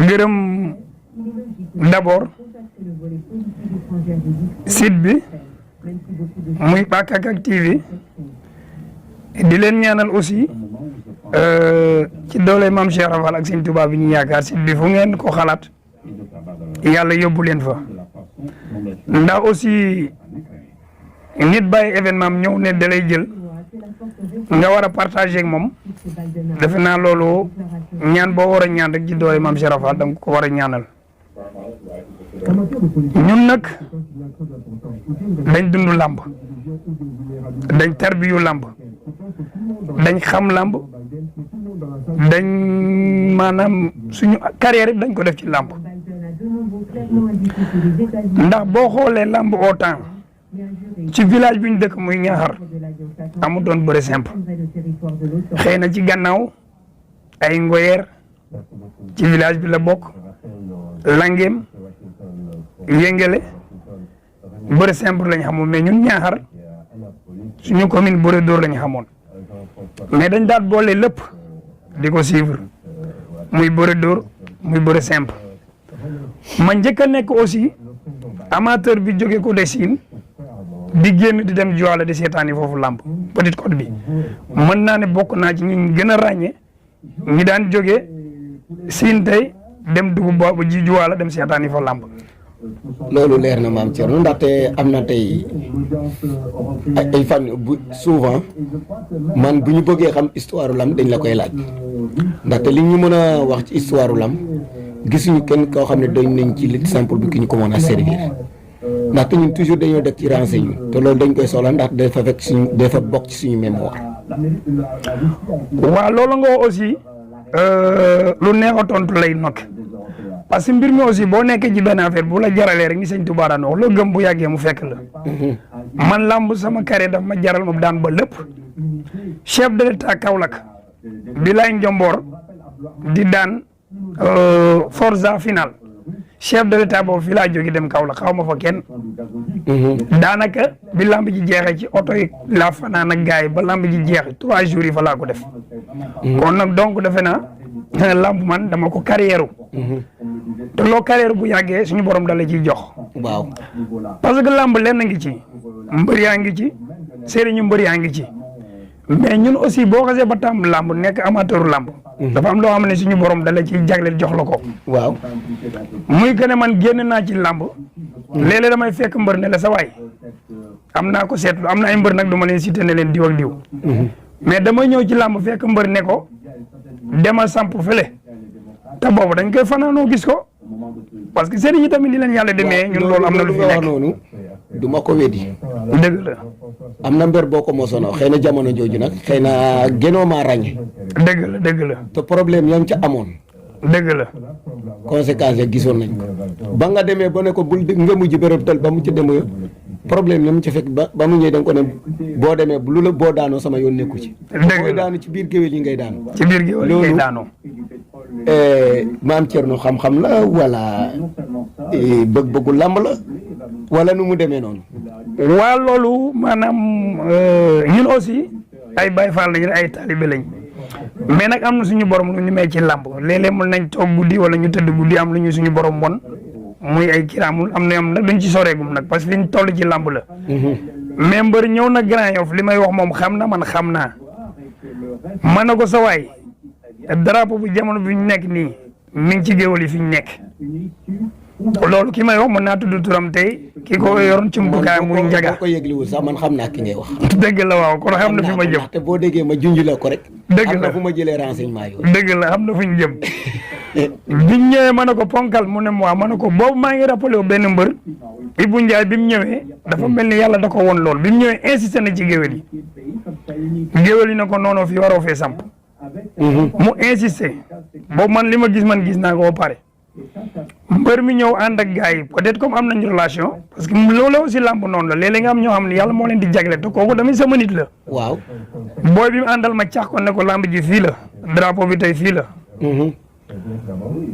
gërëm d'abord site bi muy Bakakak TV di leen ñaanal aussi ci doole maam Cheikh Rafal ak Sëñ Tuubaa bi ñu yaakaar site bi fu ngeen ko xalaat yàlla yóbbu leen fa ndax aussi nit bàyyi événement am ñëw ne da lay jël nga war a partager ak moom defe naa loolu ñaan boo war a ñaan rek ci doole maam Cheikh Rafal da nga ko war a ñaanal ñun nag dañ dund làmb dañ tarbiyu làmb dañ xam làmb dañ maanaam suñu carrière dañ ko def ci làmb ndax boo xoolee làmb au temps ci village bi ñu dëkk muy Ñaaxar amu doon bëre simple xëy na ci gannaaw ay ngoyeer ci village bi la bokk Langeem Yëngele bëre simple lañ xamoon mais ñun Ñaaxar suñu commune bëre dóor lañ xamoon mais dañ daal boole lépp di ko suivre muy bëre dóor muy bëre simple ma njëkk a nekk aussi amateur bi jóge ko de Siin di génn di dem Joal di seetaani foofu làmb Petite Côte bi mën naa ne bokk naa ci ñi gën a ràññee ñi daan jóge Siin tey dem dugub boobu ji Joal dem seetaani fa làmb. loolu leer na maam Thierno ndaxte am na tey ay fan bu souvent man bu ñu bëggee xam histoire lamb dañ la koy laaj ndaxte li ñu mën a wax ci histoire lamb gisuñu kenn koo xam ne doy nañ ci lutte simple bi ki ñu ko mën a servir ndaxte ñun toujours dañoo dëkk ci renseigné te loolu dañ koy soxla ndax dafa fekk suñu dafa bokk ci suñu mémoire. waaw loolu nga aussi lu neex a tontu lay nokk parce que mbir mi aussi boo nekkee ci benn affaire bu la jaralee rek ni Sëñ Tuubaa daan wax loo gëm bu yàggee mu fekk la. man lamb sama carrière daf ma jaral ma daan ba lépp chef de l'état Kaolack bi lay njomboor di daan Forza final chef de l'état boobu fi laa jóge dem Kaolack xaw ma fa kenn. daanaka bi lamb ji jeexee ci oto yi laa fanaan ak gars yi ba lamb ji jeex 3 jours yi fa laa ko def. kon nag donc defe naa lamb man dama ko carrière te loo carrière bu yàggee suñu borom dala ciy jox. waaw parce que lamb lenn ngi ci mbër yaa ngi ci sëriñu mbër yaa ngi ci mais ñun aussi boo xasee ba tàmm lamb nekk amateur lamb. dafa am loo xam ne suñu borom dala ciy jagleel jox la ko. waaw muy que ne man génn naa ci lamb. léeg-léeg damay fekk mbër ne la sa waay am naa ko seetlu am na ay mbër nag du ma leen cité ne leen diw ak diw. mais damay ñëw ci lamb fekk mbër ne ko demal samp fële. te boobu dañ koy fanaanoo gis ko parce que sëriñ yi tamit di leen yàlla demee ñun loolu am na lu fi nekk noonu du ma ko weddi. dëgg la. am na mbër boo ko mosoon xëy na jamono jooju nag xëy na gënoo maa ràññee. dëgg la dëgg la. te problème yam ca amoon. dëgg la. conséquences yi gisoon nañ ko ba nga demee ba ne ko bul nga mujj béréb tel ba mu ci demee problème yam ca fekk ba mu ñëwee da nga ko ne boo demee lu la boo daanoo sama yoon nekku ci. dëgg la daanu ci biir géwél yi ngay daanu. ci biir géwél yi ngay daanoo. maam Thierno xam-xam la wala bëgg-bëggu làmb la wala nu mu demee noonu. waa loolu maanaam ñun aussi ay Baay Faal lañu ay taalibe lañ mais nag am na suñu borom lu ñu may ci làmb léeg-léeg mën nañ toog guddi wala ñu tëdd guddi am lu ñu suñu borom won muy ay kiraamul am na nag duñ ci soreegum nag parce que fi ñu toll ci làmb la. mais mbër ñëw na Grand Yoff li may wax moom xam na man xam naa man na ko sa waay drapeau bu jamono bi ñu nekk nii mi ngi ci géwél yi fi ñu nekk loolu ki may wax mën naa tudd turam tey ki ko yoroon ci mbukaay muy njaga boo ko yëgliwul sax man xam naa ki ngay wax. dëgg la waaw kon xam na fi ma jëm te boo déggee ma junj la ko rek. dëgg la xam na fu ma jëlee renseignement yooyu. dëgg la xam na fu ñu jëm biñ ñëwee ma ne ko ponkal mu ne moi ma ne ko boobu maa ngi rappelé wu benn mbër Ibou Ndiaye bi mu ñëwee dafa mel ni yàlla da ko woon lool bi mu ñëwee insisté na ci géwél yi ne ko noonu fii waroo fee samp mu insisté boobu man li ma gis naa ko ba pare mbër mi ñëw ànd ak gars yi peut-être comme am nañu relation parce que loolu aussi làmb noonu la léeg-léeg nga am ñoo xam ne yàlla moo leen di jagle te kooku tamit sama nit la. waaw booy bi mu àndal ma cax ko ne ko làmb ji fii la drapeau bi tey fii la.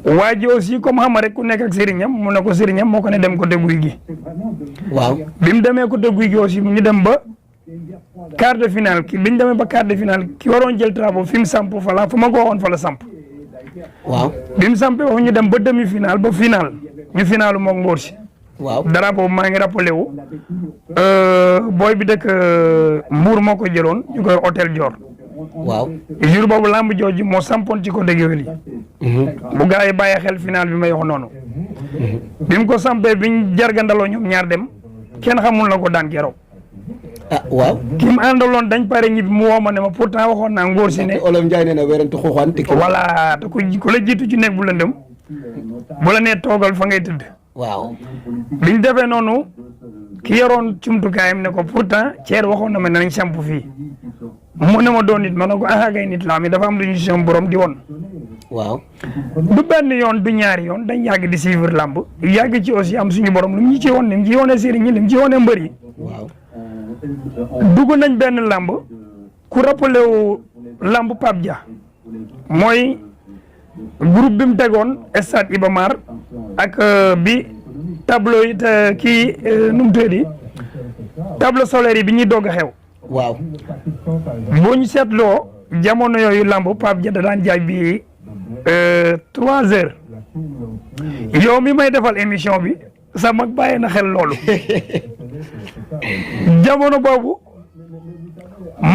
waa ji aussi comme xam rek ku nekk ak sëriñam mu ne ko sëriñam moo ko ne dem ko guy gi. waaw bi mu demee ko guy gi aussi ñu dem ba quart de finale ki biñ demee ba quart de finale ki waroon jël drapeau fi mu samp fa la fu ma ko waxoon fa la samp. waaw bi mu sampee wax ñu dem ba demi finale ba finale ñu finalu moog Ngor si. waaw drapeau maa ngi rappelé wu booy bi dëkk Mbour moo ko jëloon ñu koy hôtel Dior. waaw jour boobu lamb jooju moo sampoon ci ko dégg bu gaa yi bàyyi xel final bi may wax noonu. bi mu ko sampee biñ jargandaloo ñoom ñaar dem kenn xamul la ko daan keroog. ah waaw. ki mu àndaloon dañ pare ñibbi mu woo ma ne ma pourtant waxoon naa Ngor si ne. Olof Ndiaye nee na wérante xuuxaan te voilà te ku la jiitu ci nekk bu lëndëm bu la nee toogal fa ngay tëdd. waaw. biñ defee noonu ki yoroon cumtukaayam ne ko pourtant Thier waxoon na ma ne nañ samp fii mu ne ma doon nit ma ne ko ah kay nit laa mi dafa am lu ñu si sama borom di woon. waaw. du benn yoon du ñaari yoon dañ yàgg di suivre làmb yàgg ci aussi am suñu borom lu mu ñu ci woon ni mu ci woonee sëriñ ñi li mu ci woonee mbër yi. waaw. dugg nañ benn làmb ku rappelé wu làmb Pape Dia mooy groupe bi mu tegoon stade Iba Mar ak bi tableau yi kii nu mu tuddati tableau solaire yi bi ñuy doog a xew. waaw. boo ñu seetloo jamono yooyu làmb Pape Dia da daan jaay bi 3 heures yow mi may defal émission bi sa mag bàyyi na xel loolu jamono boobu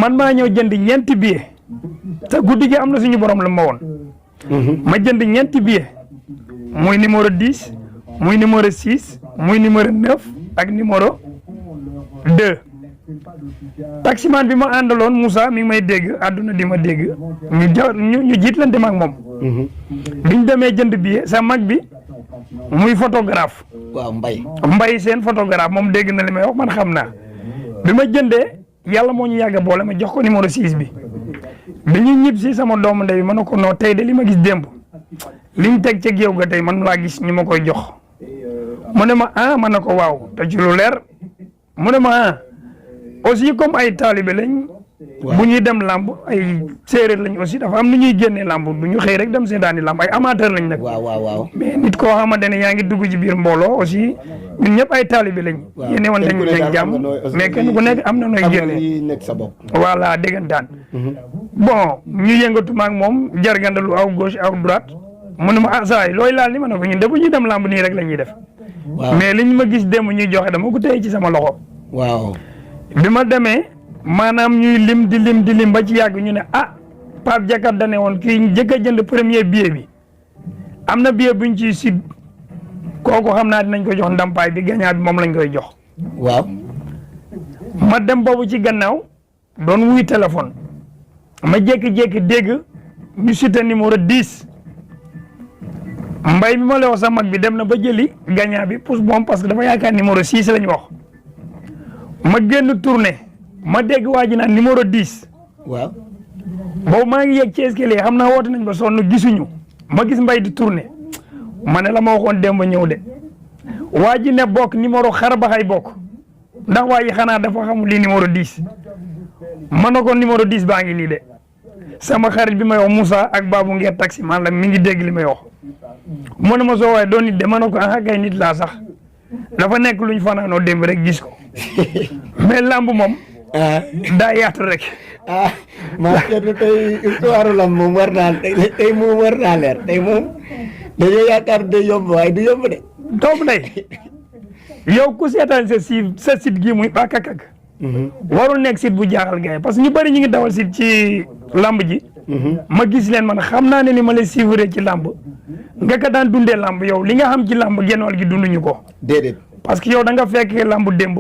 man maa ñëw jënd ñeenti billet te guddi gi am na suñu borom la ma woon ma jënd ñeenti billet muy numéro 10 muy numéro 6 muy numéro 9 ak numéro 2 taximan bi ma àndaloon Moussa mi ngi may dégg àdduna di ma dégg ñu jiitlante ma ak moom biñ demee jënd billet sa mag bi muy photographe waaw mbay seen photographe moom dégg na li may wax man xam naa bi ma jëndee yàlla moo ñu yàgg boole ma jox ko numéro 6 bi bi ñu ñib si sama doomu ndey ma ne ko noo tey de li ma gis démb liñ teg ca géew ga tey man laa gis ñu ma koy jox mu ne ma ah ma ne ko waaw te ci lu leer mu ne ma ah aussi comme ay taalibe lañ bu ñuy dem làmb ay séeréer lañ aussi dafa am nu ñuy génnee làmb du ñu xëy rek dem seetaani làmb ay amateur lañ nag. waaw. mais nit koo xamante ne yaa ngi dugg ci biir mbooloo aussi ñun ñëpp ay taalibe lañ. waaw yéene woon dañu nekk jàmm mais kenn ku nekk am na nooy génnee nekk sa bopp. voilà déggantaan. bon ñu yëngatu ma ak moom jargandalu aw gauche aw droite mu ne ma ah saa yi looy laal ni ma ne ko ñun de bu ñuy dem làmb nii rek la ñuy def. mais liñ ma gis démb ñuy joxe dama ko téye ci sama loxo. waaw. bi ma demee. maanaam ñuy lim di lim ba ci yàgg ñu ne ah Pape Dia kat da ne woon kii njëkk a jënd premier billet bi am na billet buñ ci sud kooku xam naa dinañ ko jox ndampaay bi gagnant bi moom lañ koy jox. waaw. ma dem boobu ci gannaaw doon wuy téléphone ma jékki-jékki dégg ñu cité numéro 10 mbay bi ma la wax sa mag bi dem na ba jëli gagnant bi pour moom parce que dafa yaakaar numéro 6 lañ wax ma génn tournée. ma dégg waa ji naan numéro 10. waaw. boobu maa ngi yegg ci escalier xam naa woote nañ ba sonn gisuñu ma gis mbay di tourné ma ne la ma waxoon démb ñëw de waa ji ne bokk numéro xar ba xay bokk ndax waa ji xanaa dafa xamul lii numéro 10 ma ne ko numéro 10 baa ngi nii de sama xarit bi may wax Moussa ak Babou Nguer taxi man la mi ngi dégg li may wax mu ne ma soo waaye doon nit de ma ne ko ah kay nit laa sax dafa nekk luñ fanaanoo démb rek gis ko mais lamb moom. daa yaatu rek. maa seetlu tey histoire lam moom war naa tey moom war naa leer tey moom dañoo yaakaar day yomb waaye du yomb de. doomu day yow ku seetaan sa site gi muy Bakakak. warul nekk site bu jaaxal gars yi parce que ñu bëri ñu ngi dawal site ci lamb ji. ma gis leen man xam naa ne ni ma lay suivre ci lamb nga ka daan dundee lamb yow li nga xam ci lamb genn wàll gi dunduñu ko. déedéet parce que yow da nga fekkee lamb démb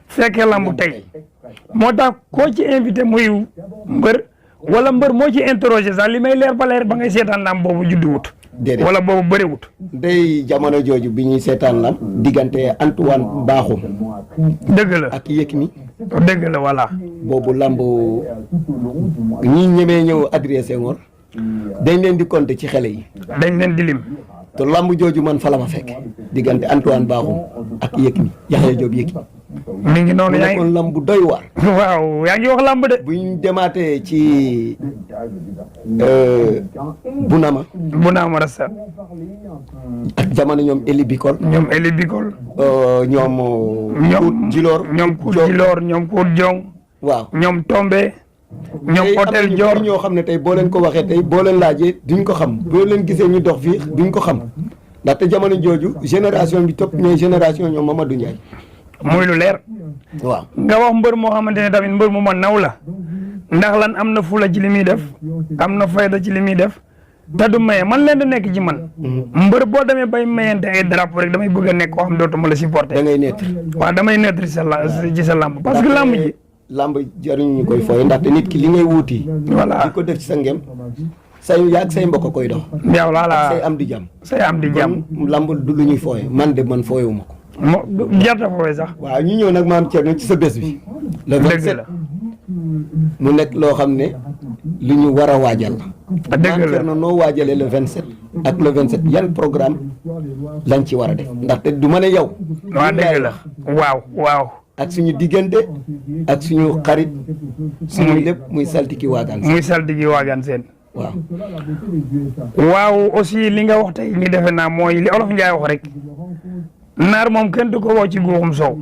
fekkee lamb tey. moo tax koo ci invité muy mbër wala mbër moo ci interroger sax li may leer ba leer ba ngay seetaan lam boobu juddu wut. déedéet wala boobu bëri wut. day jamono jooju bi ñuy seetaan lam diggante Antoine Bakhoum. dëgg la ak Yékini. dëgg la voilà. boobu lamb ñi ñemee ñëw adressé ngor dañ leen di compter ci xale yi. dañ leen di lim. te lamb jooju man fa la ma fekk diggante Antoine Bakhoum ak Yékini Yaxya Joob Yékini. mi ngi noonu yaa ngi lamb bu doy waar. waaw yaa ngi wax lamb de. bu ñu demaatee ci Bunama Rasta. ak jamono ñoom Eli Bikol. ñoom Eli Bikol. ñoom. ñoom Jiloor ñoom Kuut Jiloor ñoom Kuut Jong. waaw ñoom Tombe ñoom tey am hôtel nañu Dior bari ñoo xam ne tey boo leen ko waxee tey boo leen laajee duñ ko xam boo leen gisee ñu dox fii duñ ko xam ndaxte jamono jooju génération bi topp ñooy génération ñoom Mamadou Ndiaye. muy lu leer waaw nga wax mbër moo xamante ne tamit mbër mu ma naw la ndax lan am na fula ci li muy def am na fayda ci li muy def te du maye man leen di nekk ci man mbër boo demee bay mayente ay drapeau rek damay bëgg a nekk koo xam dootuma la supporter da ngay neutre. waaw damay neutre ci sa lamb parce que lamb ji lamb jariñu ñu koy fooy ndaxte nit ki li ngay wuuti. voilà di ko def ci sa ngem say yaag say mbokk koy dox. yow laala say am di jàmm. say am di jàmm kon lamb du lu ñuy fooye man de man fooyewuma ko. mo jarta fooy sax waaw ñu ñëw nag maam Thierno ci sa bés bi. le dëgg 27 la mu nekk loo xam ne lu ñu war a waajal la. dëgg maam la Thierno noo waajalee le 27 ak le 27 yan programme lañ ci war a def ndaxte du ma ne yow. waaw dëgg la waaw ak suñu diggante ak suñu xarit suñu lépp muy saltiki waagaan muy salti gi waagaan seen waaw waaw aussi li nga wax tey ni defe naa mooy li olof Njaay wax rek naar moom kenn du ko woo ci guuxum soow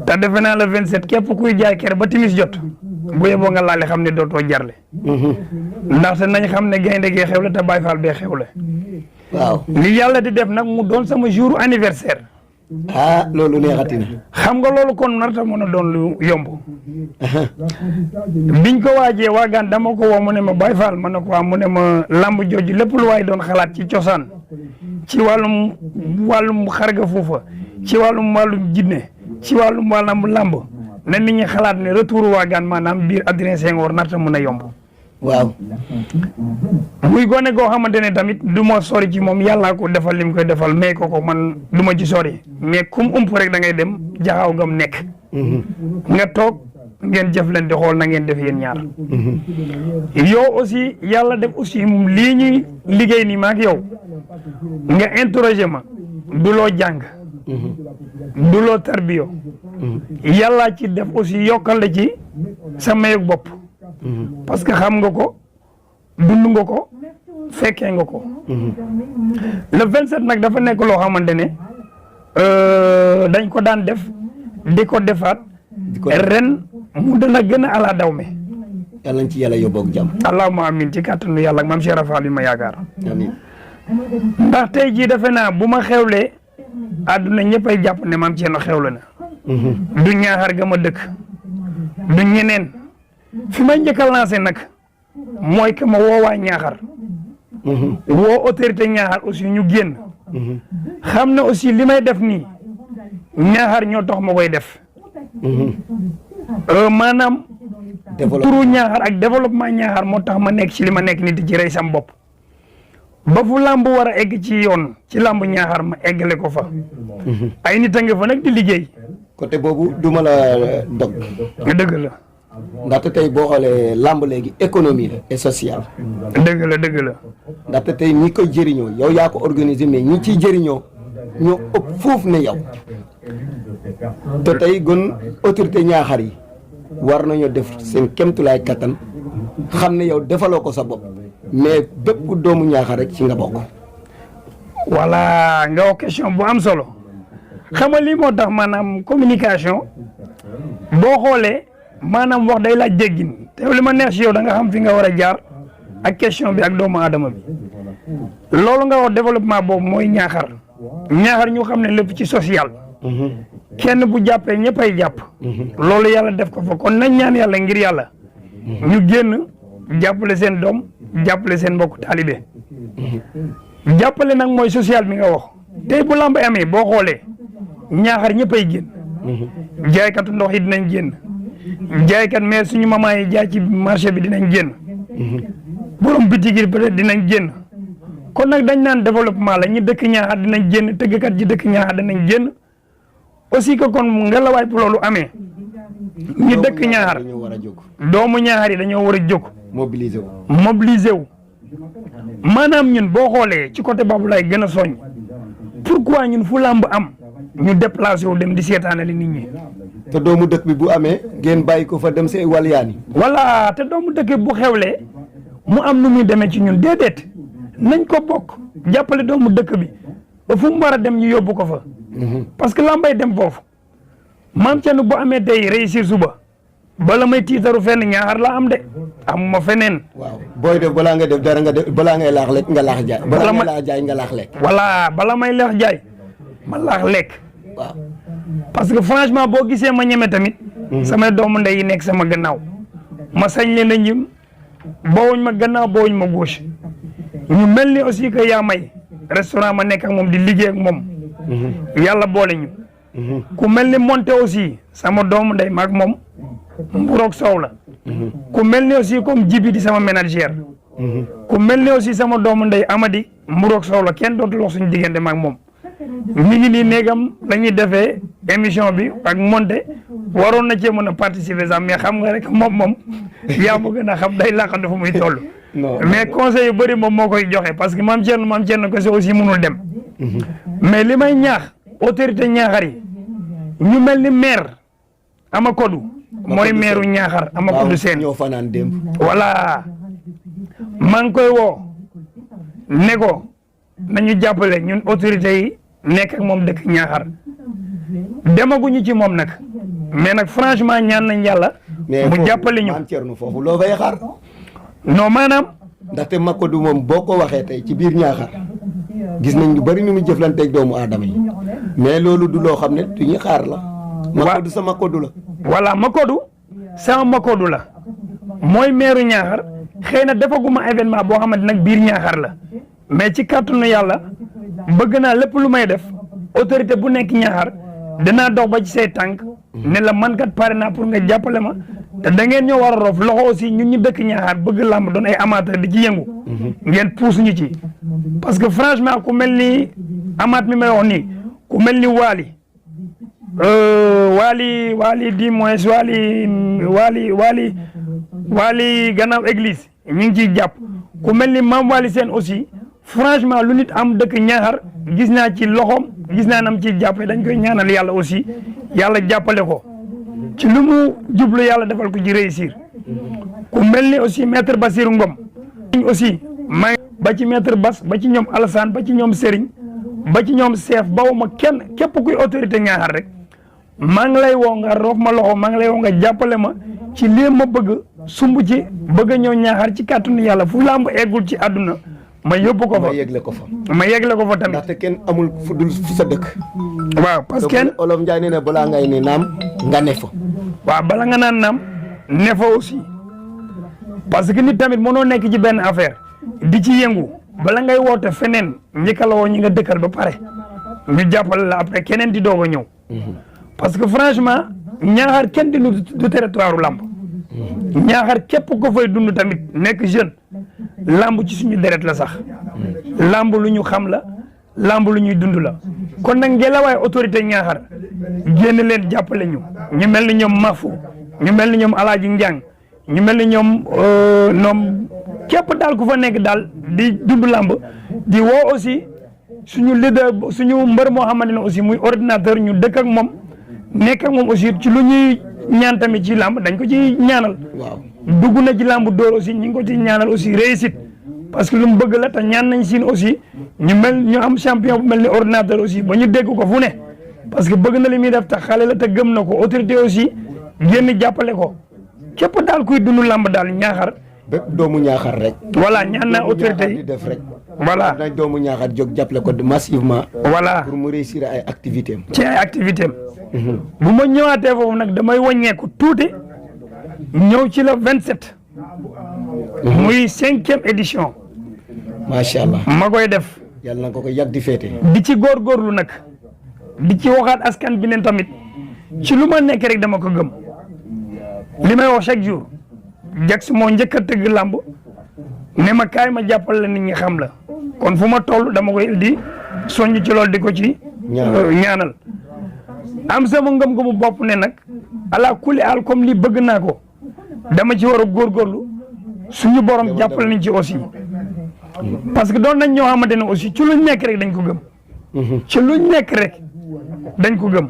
te defe naa le 27 képp kuy jaay ker ba timis jot bu yeboo nga laale xam ne dootoo jarle ndaxte nañ xam ne gaynde gee xewle te Baay Faal bee xewle waaw li yàlla di def nag mu doon sama jour anniversaire ah loolu neexati na xam nga loolu kon narta mën a doon lu yomb biñ ko waajee waagaan dama ko woo mu ne ma Baay Faal ma ne ko waa mu ne ma lamb jooju lépp lu waay doon xalaat ci cosaan ci wàllum xarga foofa ci wàllum jinne ci wàllum lamb na nit ñi xalaat ne retour waagaan maanaam biir Adrien Senghor narta mën a yomb waaw muy gone goo xamante ne tamit du ma sori ci moom yàllaa ko defal lim koy defal mais ko man du ma ci sori mais kum ump rek da ngay dem jaxaw gam nekk nga toog ngeen jëf leen di xool na ngeen def yéen ñaar yow aussi yàlla def aussi lii ñuy liggéey nii maak yow nga interroger ma du loo jàng du loo tarbiyo yàllaa ci def aussi yokkal la ci sa mayug bopp parce que xam nga ko dund nga ko fekkee nga ko le 27 nag dafa nekk loo xamante ne dañ ko daan def di ko defaat ren mu dana gën a ala daw me yàlla ci yàlla yóbboog jàmm allahumma amin ci kàttanu yàlla ak maam Cheikh Rafal bi ma yaakaar amiin ndax tey jii defe naa bu ma xewlee àdduna ñëppay jàpp ne maam Thierno xewle na du ñaaxar ga ma dëkk du ñeneen fi may njëkk a lancé nag mooy que ma woowaa ñaaxar woo autorité ñaaxar aussi ñu génn xam ne aussi li may def nii ñaaxar ñoo tax ma koy def maanaam turu ñaaxar ak développement ñaaxar moo tax ma nekk ci li ma nekk nii di ci rey sam bopp ba fu làmb war a egg ci yoon ci làmb ñaaxar ma eggale ko fa ay nit a nga fa nag di liggéey côté boobu duma la dog dëgg la ndaxte tey boo xoolee làmb léegi économie la et sociale dëgg la ndaxte tey ñi koy jëriñoo yow yaa ko organisé mais ñi ciy jëriñoo ñoo ëpp foofu ne yow te tey gon autorité ñaaxar yi war nañoo def seen kéemtulaay kattan xam ne yow defaloo ko sa bopp mais bépp doomu ñaaxar rek ci nga bokk. voilà nga wax question bu am solo xam nga lii moo tax maanaam communication boo xoolee maanaam wax day laaj déggin te li ma neex si yow da nga xam fi nga war a jaar ak question bi ak doomu aadama bi loolu nga wax développement boobu mooy ñaaxar ñu xam ne lépp ci social. kenn bu jàppee ñëppay jàpp. loolu yàlla def ko fa kon nañ ñaan yàlla ngir yàlla. ñu génn jàppale seen doom jàppale seen mbokk taalibe. jàppale nag mooy social bi nga wax tey bu lamb amee boo xoolee ñaaxar ñëppay génn. jaaykatu ndox yi dinañ génn. jaaykat mais suñu maman yi jaay ci marché bi dinañ génn. borom bitig yi peut-être dinañ génn. kon nag dañ naan développement la ñi dëkk ñaaxar dinañ génn tëggkat ji dëkk ñaaxar dinañ génn. aussi que kon ngelawaay pour loolu amee ñi dëkk ñaaxar doomu ñaaxar yi dañoo war a jóg mobiliser wu maanaam ñun boo xoolee ci côté boobu lay gën a soññ pourquoi ñun fu làmb am ñu déplacé wu dem di seetaanali nit ñi te doomu dëkk bi bu amee ngeen bàyyi ko fa dem see walyaani voilà te doomu dëkk bi bu xewlee mu am nu muy demee ci ñun déedéet nañ ko bokk jàppale doomu dëkk bi ba fu mu war a dem ñu yóbbu ko fa parce que lambay dem foofu maam Thierno bu amee tey réussir suba bala may tiitaru fenn Ñaaxar laa am de amuma feneen. waaw booy def balaa nga def dara nga def balaa ngay laax lekk nga laax jaay. balaa ngay laax jaay nga laax lekk. voilà bala may laax jaay ma laax lekk. waaw parce que franchement boo gisee ma ñeme tamit. samay doomu ndey yi nekk sama gannaaw. ma sañ leen a ñim boowuñ ma gannaaw boowuñ ma gauche. ñu mel ni aussi que yaa may restaurant ma nekk ak moom di liggéey ak moom. yàlla boole ñu. ku mel ni monté aussi sama doomu ndey maag moom mburoog soow la. ku mel ni aussi comme jibi di sama ménagère. ku mel ni aussi sama doomu ndey amadi mburoog soow la kenn dootul wax suñu diggante maag moom. mi ngi nii néegam la ñuy defee émission bi ak monté waroon na cee mën a participer sax mais xam nga rek moom yaa ma gën a xam day laqatu fu muy toll. mais conseil yu bëri moom moo koy joxe parce que maam Thierno ko aussi mënul dem. mais li may ñaax autorité Ñaaxar yi ñu mel ni maire Amakodou mooy maireu Ñaaxar Amakodou Sène ñoo fanaan démb. voilà maa ngi koy woo ne ko nañu jàppale ñun autorité yi nekk ak moom dëkk Ñaaxar demaguñu ci moom nag mais nag franchement ñaan nañ yàlla. mu jàppale ñu maam Thierno foofu loo fay xaar. non maanaam. ndaxte Makodou moom boo ko waxee tey ci biir Ñaaxar gis nañ lu bari nu mu jëflanteeg doomu aadama yi mais loolu du loo xam ne du ñu xaar la. Makodou sa Makodou la. voilà Makodou sama Makodou la mooy meeru Ñaaxar xëy na defaguma événement boo xamante nag biir Ñaaxar la mais ci kàttanu yàlla bëgg naa lépp lu may def autorité bu nekk Ñaaxar dinaa dox ba ci say tànk ne la man kat pare naa pour nga jàppale ma te da ngeen ñoo war a roof loxo aussi ñun ñu dëkk Ñaaxar bëgg làmb doon ay amateur di ci yëngu ngeen puus ñu ci parce que franchement ku mel ni amaat mi may wax nii ku mel ni Waly di moins Waly gannaaw église ñu ngi ciy jàpp ku mel ni Mame Waly Sène aussi franchement lu nit am dëkk Ñaaxar gis naa ci loxoom gis naa nam ciy jàppee dañ koy ñaanal yàlla aussi yàlla jàppale ko ci lu mu jublu yàlla defal ko ci réussir ku mel ni aussi maître Bassirou Ngom aussi may ba ci maître Bass ba ci ñoom Alassane ba ci ñoom Serigne ba ci ñoom chef bawuma kenn képp kuy autorité Ñaaxar rek maa ngi lay woo nga roof ma loxo maa ngi lay woo nga jàppale ma ci lii ma bëgg sumb ci bëgg a ñëw Ñaaxar ci kàttanu yàlla fu làmb eggul ci àdduna ma yóbbu ko fa ma yegle ko fa. ma yegle ko fa tamit. ndaxte kenn amul fu dul fu sa dëkk. waaw parce que Olof Ndiaye nee na balaa ngay ne naam nga ne fa. waaw bala nga naan naam ne fa aussi parce que nit tamit mënoo nekk ci benn affaire di ci yëngu bala ngay woote feneen njëkka la woo ñi nga dëkkal ba pare ñu jàppale la après keneen di doog a ñëw. parce que franchement Ñaaxar kenn du territoire lamb. Ñaaxar képp ko fay dund tamit nekk jeune lamb ci suñu deret la sax lamb lu ñu xam la lamb lu ñuy dund la kon nag ngelawaay autorité Ñaaxar génn leen jàppale ñu mel ni ñoom Mafou ñu mel ni ñoom Alaaji Njàng ñu mel ni ñoom képp daal ku fa nekk daal di dund lamb di woo aussi suñu leader suñu mbër moo xamante ne aussi muy ordinateur ñu dëkk ak moom nekk ak moom aussi ci lu ñuy ñaan tamit ci làmb dañ ko ci ñaanal. waaw dugg na ci làmb dóor aussi ñu ngi ko ci ñaanal aussi réussite parce que lu mu bëgg la te ñaan nañ siin aussi ñu am champion bu mel ni ordinateur aussi ba ñu dégg ko fu ne parce que bëgg na li muy def te xale la te gëm na ko autorité aussi génn jàppale ko képp daal kuy dund làmb daal Ñaaxar. bépp doomu Ñaaxar rek. voilà ñaan naa autorité yi di def rek. voilà nañ doomu Ñaaxar jóg jàppale ko massivement. voilà pour mu réussir ay activité am. ci ay activité am. bu ma ñëwaatee foofu nag damay wàññeeku tuuti ñëw ci la 27. muy 5e édition. macha allah ma koy def. yàlla na ko yàgg di féete. di ci góorgóorlu nag di ci waxaat askan bi ne tamit ci lu ma nekk rek dama ko gëm li may wax chaque jour Jax moo njëkk a tëgg làmb ne ma kaay ma jàppal la nit ñi xam la kon fu ma toll dama koy di soññ ci loolu di ko ci ñaanal am sama ngëm-ngëmu bopp ne nag ala kulli al comme lii bëgg naa ko dama ci war a góorgóorlu suñu borom jàppal nañ ci aussi parce que doon nañ ñoo xamante ne aussi ci luñ nekk rek dañ ko gëm ci luñ nekk rek dañ ko gëm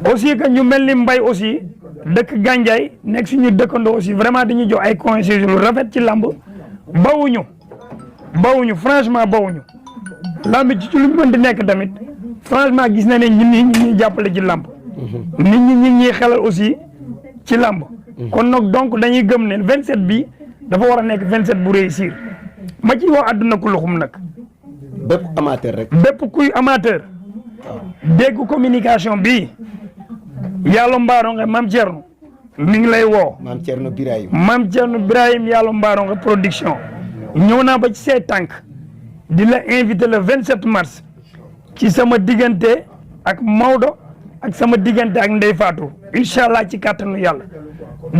aussi que ñu mel ni mbay aussi dëkk Gandiaye nekk suñu dëkkandoo aussi vraiment dañuy jox ay conseils lu rafet ci lamb bawuñu franchement bawuñu lamb ci lu mën di nekk tamit franchement gis na ne ñun ñi jàppale ci lamb nit ñi xelal aussi ci làmb kon nag donc dañuy gëm ne 27 bi dafa war a nekk 27 bu réussir ma ci woo àdduna ku luxum nag bépp amateur rek. bépp kuy amateur dégg communication bi yàlla mbaaro nga Mame Thierno mi ngi lay woo Mame Thierno Birahim. Mame Thierno Birahim yàlla mbaaro nga production ñëw naa ba ci say tànk di la invité le 27 mars ci sama diggante ak Maodo ak sama diggante ak Ndeye Fatou incha allah ci kàttanu yàlla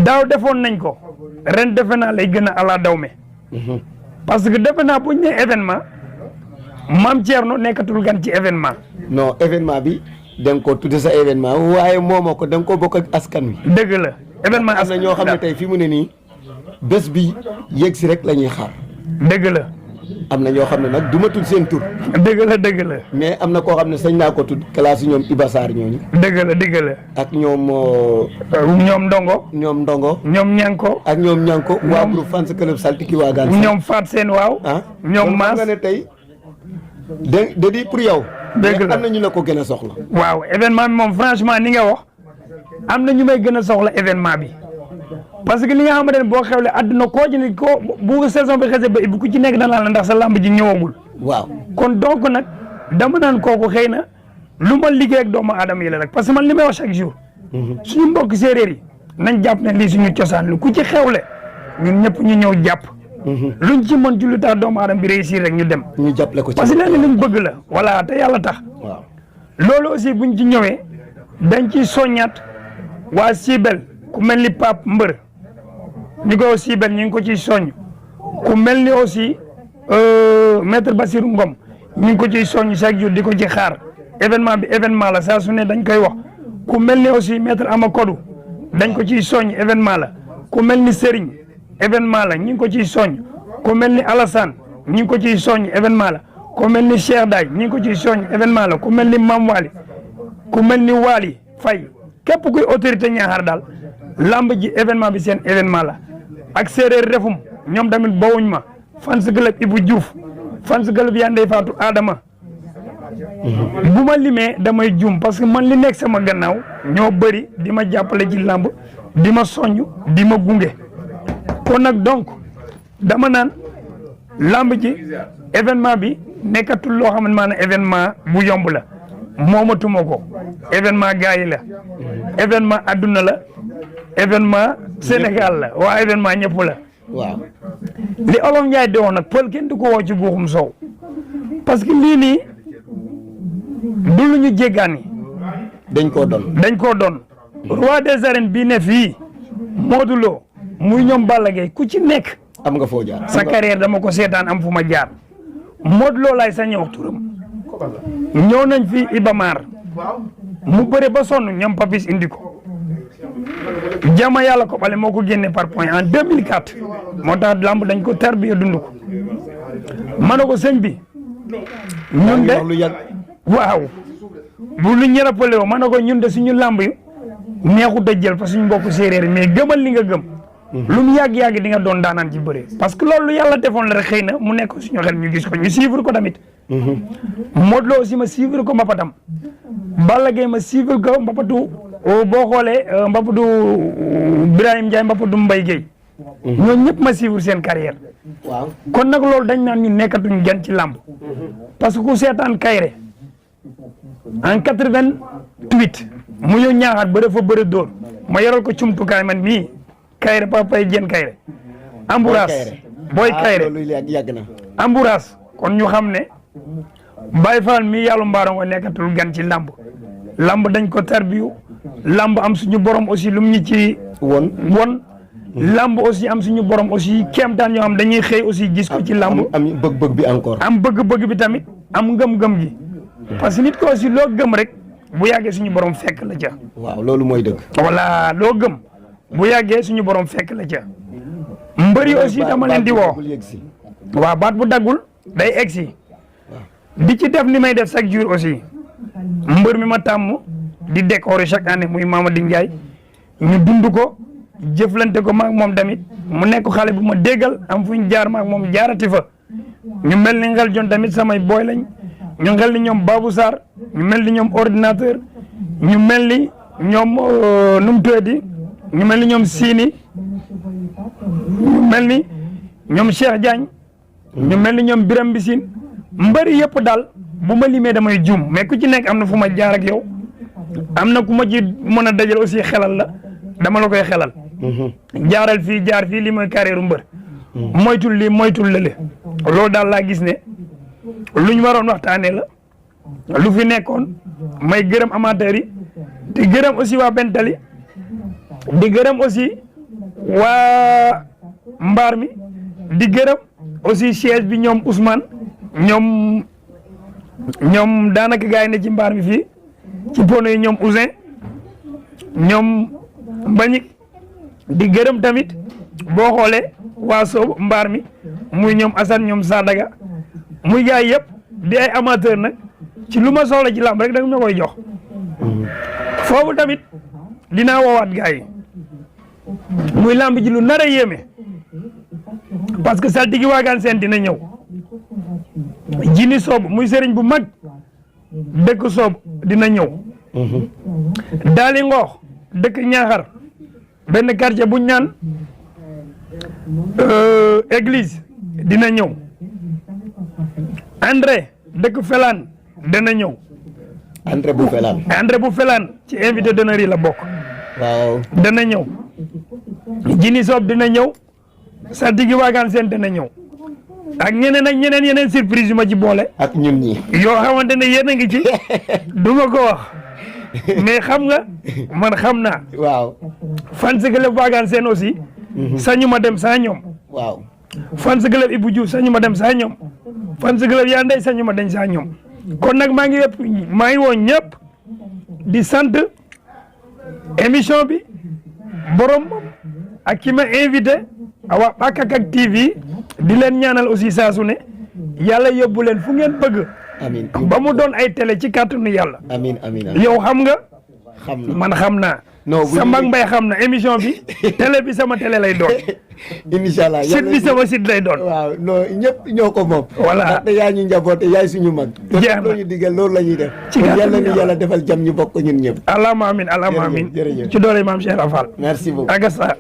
daaw defoon nañ ko ren defe naa lay gën a ala dawme parce que defe naa bu ñu nee événement Mame Thierno nekkatul gan ci événement. non événement bi da nga ko tudde sa événement waaye moomoo ko da nga ko bokk ak askan wi. dëgg la événement am na ñoo xam ne tey fi mu ne nii bés bi yegg si rek la ñuy xaar. dëgg la. am na ñoo xam ne nag du ma tudd seen tur. dëgg la dëgg la. mais am na koo xam ne sañ naa ko tudd classe ñoom Iba Sarr ñooñu. dëgg la dëgg la. ak ñoom. ñoom Ndongo. ñoom Ndongo. ñoom Ñanko. ak ñoom Ñanko. waa groupe fans club Saltiki Waagaan. ñoom Faat Seen waaw. ñoom Maas nga ne tey da di pour yow. dëgg la am na ñu la ko gën a soxla. waaw événement bi moom franchement ni nga wax am na ñu may gën a soxla événement bi parce que li nga xamante ne boo xewle àdduna koo ci ne ko bu saison bi xasee ba bu ku ci nekk danaa la ndax sa lamb ji ñëwagul. waaw kon donc nag dama naan kooku xëy na lu ma liggéey ak doomu aadama yi la rek parce que man li may wax chaque jour. suñu mbokk séeréer yi nañ jàpp ne lii suñu cosaan lu ku ci xewle ñun ñëpp ñu ñëw jàpp. luñ ci mën ci lu tax doomu aadama bi réussir rek ñu dem. ñu jàppale ko ci parce que léegi luñ bëgg la voilà te yàlla tax. waaw loolu aussi buñ ci ñëwee dañ ciy soññaat waa Sibel ku mel ni Pape Mbër ñu ko Sibel ñu ngi ko ciy soññ ku mel ni aussi maître Bassirou Ngom ñu ngi ko ciy soññ chaque jour di ko ci xaar événement bi événement la saa su ne dañ koy wax ku mel ni aussi maître Amakodou dañ ko ciy soññ événement la ku mel ni Serigne événement la ñu ngi ko ciy soññ ku mel ni Alassane ñu ngi ko ciy soññ événement la ku mel ni Cheikh Daay ñu ngi ko ciy soññ événement la ku mel ni Mam Wali ku mel ni Wali Faye képp kuy autorité Ñaaxar daal lamb ji événement bi seen événement la ak séeréer refum ñoom tamit bawuñ ma fans club Ibou Diouf fans club yaa Ndey Faatu Adama bu ma limee damay juum parce que man li nekk sama gannaaw ñoo bëri di ma jàppale ci lamb di ma soññ di ma gunge kon nag donc dama naan lamb ji événement bi nekkatul loo xam ne maanaam événement bu yomb la moomatuma ko événement gars yi la événement adduna la événement Sénégal la waa événement ñëpp la. waaw li Olof Njaay di wax nag pël kenn du ko woo ci guuxum sow parce que lii nii du lu ñu jéggaani. dañ koo doon dañ koo doon. roi des arènes bii ne fii Modou Lo muy ñoom Balla Gaye ku ci nekk. am nga foo jaar sa carrière dama ko seetaan am fu ma jaar Modou Lo laay sañ wax turam ñëw nañ fi Ibamar mu bëre ba sonn ñoom Papis indi ko jama yàlla ko bale moo ko génne par point en 2004 moo tax lamb dañ ko tarbiya dund ko ma ne ko sëñ bi ñun de lu yàgg waaw bu lu ñërapale woo ma ne ko ñun de suñu lamb yi neexut a jël fa suñu mbokk séeréer mais gëmal li nga gëm lu mu yàgg-yàgg di nga doon daanaan ci bëre parce que loolu yàlla defoon la rek xëy na mu nekk suñu xel ñu gis ko ñu suivre ko tamit Modou Lo aussi ma suivre ko mbapatam Balla Gaye ma suivre ko mbapatu boo xoolee mbapatu Birahim Ndiaye mbapatu Mbaye Guèye ñooñu ñëpp ma suivre seen carrière waaw kon nag loolu dañ naan ñu nekkatuñ gan ci làmb parce que ku seetaan Kayre en 88 mu ñëw ñaaxaat ba dafa bëri dóor ma yoral ko cumtukaay man mii Kayre papay jën Kayre ambourage booy Kayre loolu yàgg na ambourage kon ñu xam ne Baye Fall mii yàlla mbaarongo nekkatul gan ci lamb dañ ko tarbiyu lamb am suñu borom aussi lum ñu ci won lamb aussi am suñu borom aussi kéemtaan yoo xam dañuy xëy aussi gis ko ci lamb am bëgg-bëgg bi encore am bëgg-bëgg bi tamit am ngëm-ngëm gi parce que nit ko aussi loo gëm rek bu yàggee suñu borom fekk la ca waaw loolu mooy dëgg voilà loo gëm bu yàggee suñu borom fekk la ca mbëri aussi dama leen di woo waaw baat bu daggul day egsi di ci def li may def chaque jour aussi mbër mi ma tàmm di décorer chaque année muy Mamadi Ndiaye ñu dund ko jëflante ko maag moom tamit mu nekk xale bu ma déggal am fu ñu jaar maag moom jaarati fa ñu mel ni ngel jon tamit samay booy lañ ñu mel ni ñoom Babou Sarr ñu mel ni ñoom ordinateur ñu mel ni ñoom nu mu tuddati ñu mel ni ñoom Sini ñu mel ni ñoom Cheikh Diagne ñu mel ni ñoom Biram Bisin mbëri yëpp daal bu ma limee damay juum mais ku ci nekk am na fu ma jaar ak yow am na ku ma ci mën a dajal aussi xelal la dama la koy xelal jaaral fii jaar fii li mooy carrière mbër moytul lii moytul lële loolu daal laa gis ne luñ waroon waxtaanee la lu fi nekkoon may gërëm amateurs yi di gërëm aussi waa Bentali di gërëm aussi waa mbaar mi di gërëm aussi siège bi ñoom Ousmane ñoom daanaka gars yi ne ci mbaar mi fii ci pono yi ñoom Ousin ñoom Mbagnick di gërëm tamit boo xoolee waa soob mbaar mi muy ñoom Assane ñoom Sadaga muy gars yi yëpp di ay amateur nag ci lu ma soxla ci làmb rek da nga ma koy jox foofu tamit dinaa woowaat gars yi muy làmb ji lu nar a yéeme parce que saltigi waagaan seen dina ñëw jini soob muy sëriñ bu mag dëkk soob dina ñëw daali ngoox dëkk ñaaxar benn quartier buñ naan église dina ñëw André dëkk Felaan dina ñëw André bu Felaan ci invité d'honneur yi la bokk waaw dana ñëw jini soob dina ñëw saltigi waagaan seen dina ñëw ak yeneen surprise yu ma ci boole ak ñun ñi yoo xamante ne yéen a ngi ci du ma ko wax mais xam nga man xam naa waaw fan si club waagaan seen aussi sañu ma dem saa ñoom waaw fan si club Ibou Diouf sañu ma dem saa ñoom fan si club yaa ndey sañu ma dem saa ñoom kon nag maa ngi woon ñëpp di sant émission bi borom ak ki ma invité waa Bakakak TV di leen ñaanal aussi saa su ne yàlla yóbbu leen fu ngeen bëgg amiin ba mu doon ay télé ci kàttanu yàlla amiin amiin yow xam nga xam na man xam naa non sa mag mbay xam na émission bi télé bi sama télé lay doon incha allah site bi sama site lay doon waaw non ñëpp ñoo ko moom voilà ndaxte yaa ñu njaboote yaay suñu mag jeex na loolu ñu digal loolu la ñuy def ci yàlla ni yàlla defal jàmm ñu bokk ñun ñëpp allahumma amin allahumma amin jërëjëf ci doole maam Cheikh Rafal merci beaucoup agasa